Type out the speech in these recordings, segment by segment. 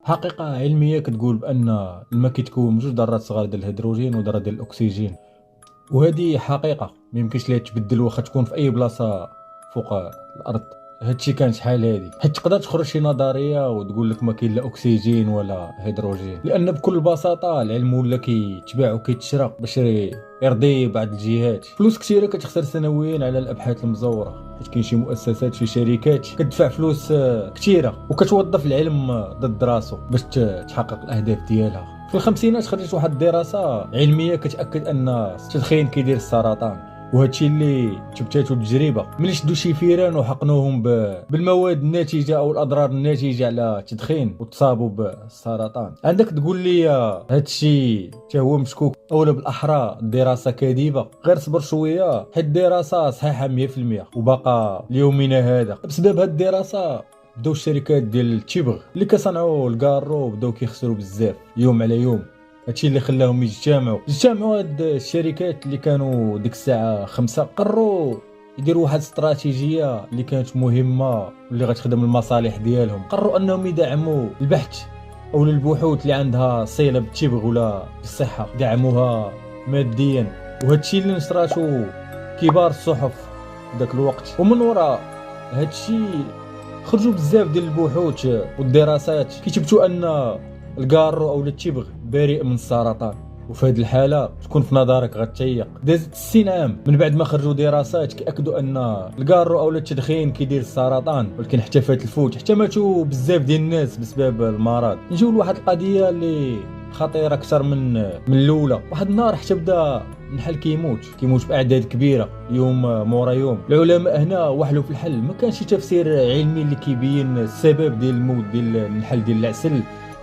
حقيقة علمية كتقول بأن الماء كيتكون من جوج ذرات صغار ديال الهيدروجين وذرة ديال الأكسجين، وهذه حقيقة ميمكنش ليها تبدل واخا تكون في أي بلاصة فوق الأرض. هادشي كان شحال هادي، حيت تقدر تخرج شي نظرية وتقول لك ما كاين لا أكسجين ولا هيدروجين، لأن بكل بساطة العلم ولا كيتباع وكيتشرى باش يرضي بعض الجهات. فلوس كثيرة كتخسر سنويا على الأبحاث المزورة، حيت كاين شي مؤسسات شي شركات كتدفع فلوس كثيرة وكتوظف العلم ضد راسو باش تحقق الأهداف ديالها. في الخمسينات خرجت واحد الدراسة علمية كتأكد أن التدخين كيدير السرطان، وهادشي اللي تبتاتو التجربه ملي شدوا شي فيران وحقنوهم بالمواد الناتجه او الاضرار الناتجه على التدخين وتصابوا بالسرطان. عندك تقول لي هادشي حتى هو مشكوك اولا بالاحرى الدراسه كاذبه؟ غير صبر شويه، حيت الدراسه صحيحه 100% وباقا ليومنا هذا. بسبب هاد الدراسه بداو الشركات ديال التبغ اللي كيصنعوا الكارو بداو كيخسروا بزاف يوم على يوم. هادشي اللي خلاهم يجتمعوا هاد الشركات اللي كانوا ديك الساعه 5 قرروا يديروا واحد استراتيجيه اللي كانت مهمه واللي غتخدم المصالح ديالهم. قرروا انهم يدعموا البحث او البحوث اللي عندها صله بالتبغ ولا بالصحه، دعموها ماديا، وهادشي اللي نشراتو كبار الصحف ذاك الوقت. ومن وراء هادشي خرجوا بزاف ديال البحوث والدراسات كيثبتوا ان الكارو او التبغ بريء من السرطان. وفي هذه الحاله تكون في نظرك غتيق. دازت 60 عام من بعد ما خرجوا دراسات كيأكدوا ان الكارو او التدخين كيدير السرطان، ولكن حتى فات الفوت حتى ماتوا بزاف ديال الناس بسبب المرض. نجيو لواحد القضيه اللي خطيره اكثر من الاولى. واحد النهار حتى بدا النحل كيموت باعداد كبيره يوم مورا يوم. العلماء هنا وحلوا في الحل، ما كانش شي تفسير علمي اللي كيبين السبب ديال الموت ديال النحل ديال العسل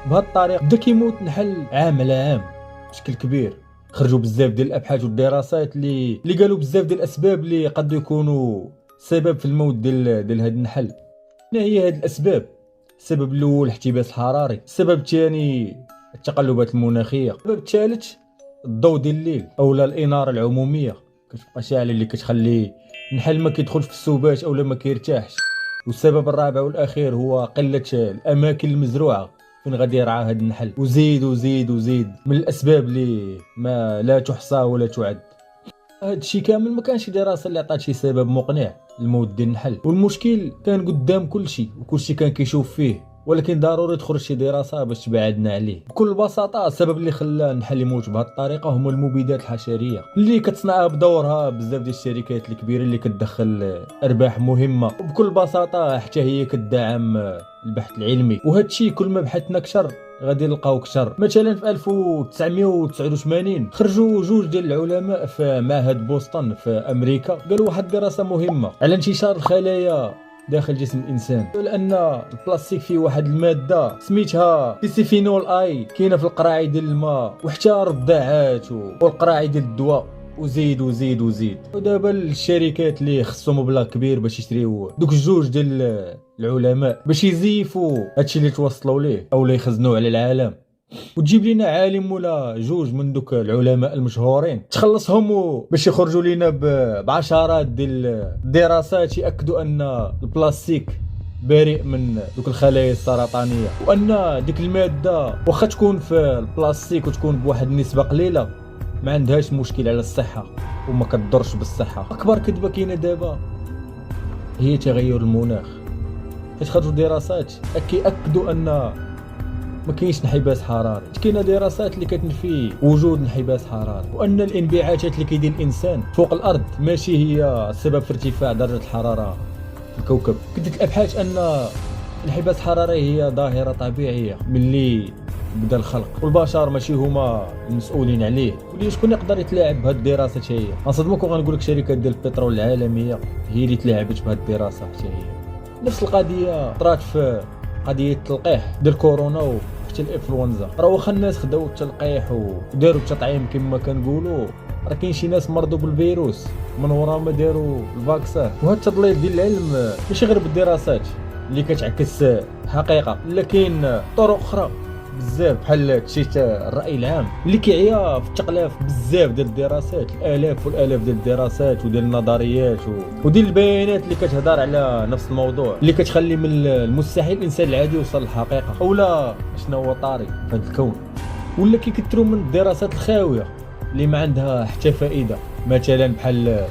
بهذه الطريقه. بدا كيموت نحل عام على عام بشكل كبير. خرجوا بزاف ديال الابحاث والدراسات اللي قالوا بزاف ديال الاسباب اللي قد يكونوا سبب في الموت ديال هذا النحل. ما هي هذه الاسباب؟ السبب الاول الاحتباس الحراري، السبب الثاني التقلبات المناخيه، السبب الثالث الضوء ديال الليل اولا الاناره العموميه كتبقى شاعله اللي كتخلي النحل ما كيدخلش في السبات اولا ما كيرتاحش. والسبب الرابع والاخير هو قله الاماكن المزروعه فين غادي يرعى هذا النحل. وزيد وزيد وزيد من الاسباب اللي ما لا تحصى ولا تعد. هذا الشيء كامل ما كانش دراسه اللي عطات شي سبب مقنع للموت ديال النحل، والمشكل كان قدام كلشي وكلشي كان كيشوف فيه، ولكن ضروري تخرج شي دراسه باش تبعدنا عليه. بكل بساطه السبب اللي خلى النحل يموت بهذه الطريقه هما المبيدات الحشريه اللي كتصنعها بدورها بزاف ديال الشركات الكبيره اللي كتدخل ارباح مهمه، وبكل بساطه حتى هي كتدعم البحث العلمي. وهذا الشيء كل ما بحثنا اكثر غادي نلقاو كثر. مثلا في 1989 خرجوا جوج ديال العلماء في معهد بوسطن في امريكا، قالوا واحد الدراسه مهمه على انتشار الخلايا داخل جسم الانسان، لان البلاستيك فيه واحد الماده سميتها بيسيفينول اي كاينه في القراعي ديال الماء وحتى الرضاعات والقراعي ديال الدواء وزيد وزيد وزيد. ودابا الشركات اللي خصو مبلغ كبير باش يشريو دوك الجوج ديال العلماء باش يزيفوا هادشي اللي توصلوا ليه او اللي يخزنوه على العالم، وتجيب لنا عالم ولا جوج من دوك العلماء المشهورين تخلصهم باش يخرجوا لنا بعشرات ديال الدراسات ياكدوا ان البلاستيك بريء من دوك الخلايا السرطانيه، وان ديك الماده واخا تكون في البلاستيك وتكون بواحد النسبه قليله ما عندهاش مشكل على الصحه وما كتضرش بالصحه. اكبر كذبه كاينه دابا هي تغير المناخ، حيت خرجوا دراسات كيأكدوا ان ما كاينش انحباس حراري. كاينه دراسات اللي كتنفي وجود انحباس حراري، وان الانبعاثات اللي كيدير الانسان فوق الارض ماشي هي السبب في ارتفاع درجه الحراره في الكوكب. كدت الابحاث ان الانحباس الحراري هي ظاهره طبيعيه ملي بدا الخلق، والبشر ماشي هما المسؤولين عليه. واللي شكون يقدر يتلاعب بهاد الدراسه؟ هي غنصدمك وغنقول لك شركات ديال البترول العالميه هي اللي تلاعبت بهاد الدراسه. حتى هي نفس القضيه طرات في قضيه التلقيح ديال كورونا وحتى الانفلونزا. راه واخا الناس خداو التلقيح وداروا التطعيم كما كنقولوا، راه كاين شي ناس مرضوا بالفيروس من ورا ما داروا الفاكسان. وهذا التضليل ديال العلم ماشي غير بالدراسات اللي كتعكس حقيقه، لا كاين طرق اخرى بزاف بحال تشيت الراي العام اللي كيعيا في التقلاف بزاف ديال الدراسات، الالاف والالاف ديال الدراسات وديال النظريات وديال البيانات اللي كتهضر على نفس الموضوع، اللي كتخلي من المستحيل الانسان العادي يوصل للحقيقه اولا شنو هو طاري في هذا الكون. ولا كيكثروا من الدراسات الخاويه اللي ما عندها حتى فائده، مثلا بحال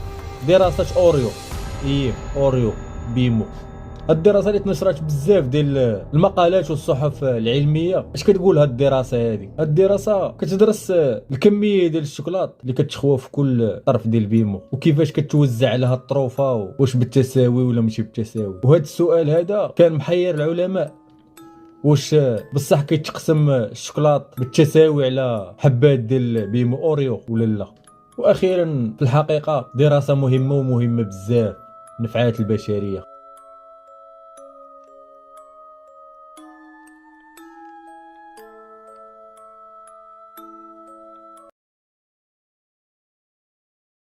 دراسه اوريو، اوريو بيمو. الدراسه اللي تنشرات بزاف ديال المقالات والصحف العلميه. اش كتقول هاد الدراسه هادي؟ هاد الدراسه كتدرس الكميه ديال الشوكولات اللي كتخوى في كل طرف ديال البيمو، وكيفاش كتوزع عليها الطروفه، واش بالتساوي ولا ماشي بالتساوي. وهذا السؤال هذا كان محير العلماء، واش بصح كيتقسم الشوكولات بالتساوي على حبات ديال بيمو اوريو ولا لا. واخيرا في الحقيقه دراسه مهمه ومهمه بزاف، نفعات البشريه.